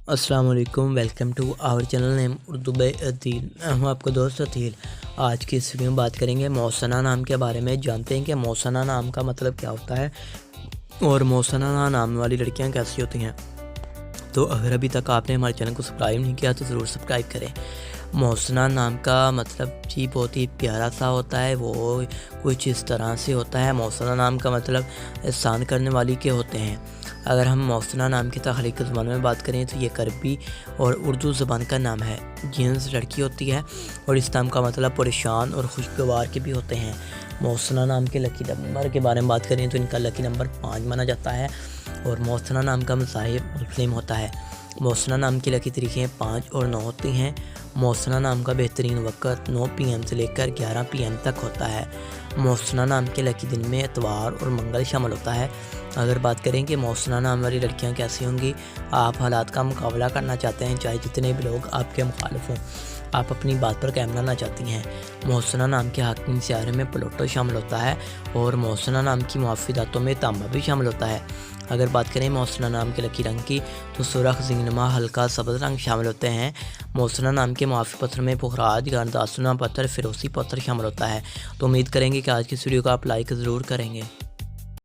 अस्सलाम वालेकुम, welcome to our channel name Urdu by Adeel. मैं हूँ आपका दोस्त अदील। आज की इस वीडियो में बात करेंगे मौसना नाम के बारे में। जानते हैं कि मौसना नाम का मतलब क्या होता है और मौसना नाम वाली लड़कियाँ कैसी होती हैं। तो अगर अभी तक आपने हमारे चैनल को सब्सक्राइब नहीं किया तो ज़रूर सब्सक्राइब करें। मौसना नाम का मतलब जी बहुत ही प्यारा सा होता है, वो कुछ इस तरह से होता है। मौसना नाम का मतलब एहसान करने वाली के होते हैं। अगर हम मौसना नाम की तख्लीकी ज़बान में बात करें तो ये अरबी और उर्दू ज़बान का नाम है। जिन्स लड़की होती है और इस नाम का मतलब परेशान और खुशगवार के भी होते हैं। मौसना नाम के लकी नंबर के बारे में बात करें तो इनका लकी नंबर 5 माना जाता है और मौसना नाम का मज़ाहिब मुस्लिम होता है। मौसना नाम की लकी तरीक़ें 5 और 9 होती हैं। मौसना नाम का बेहतरीन वक़्त 9 PM से लेकर 11 PM तक होता है। मौसना नाम के लकी दिन में इतवार और मंगल शामिल होता है। अगर बात करें कि मौसना नाम वाली लड़कियां कैसी होंगी, आप हालात का मुकाबला करना चाहते हैं, चाहे जितने भी लोग आपके मुखालिफ हों, आप अपनी बात पर कायम रहना चाहती हैं। मौसना नाम के हाकिम सियारे में प्लूटो शामिल होता है और मौसना नाम की मुआफ़िदातों में तांबा भी शामिल होता है। अगर बात करें मौसना नाम के लकी रंग की तो सुरख, ज़िंगनुमा, हल्का सब्ज़ रंग शामिल होते हैं। मौसना नाम के मुआफ़ी पत्थर में पुखराज, गर्दासुना पत्थर, फिरोसी पत्थर शामिल होता है। तो उम्मीद करेंगे कि आज की इस वीडियो को आप लाइक ज़रूर करेंगे।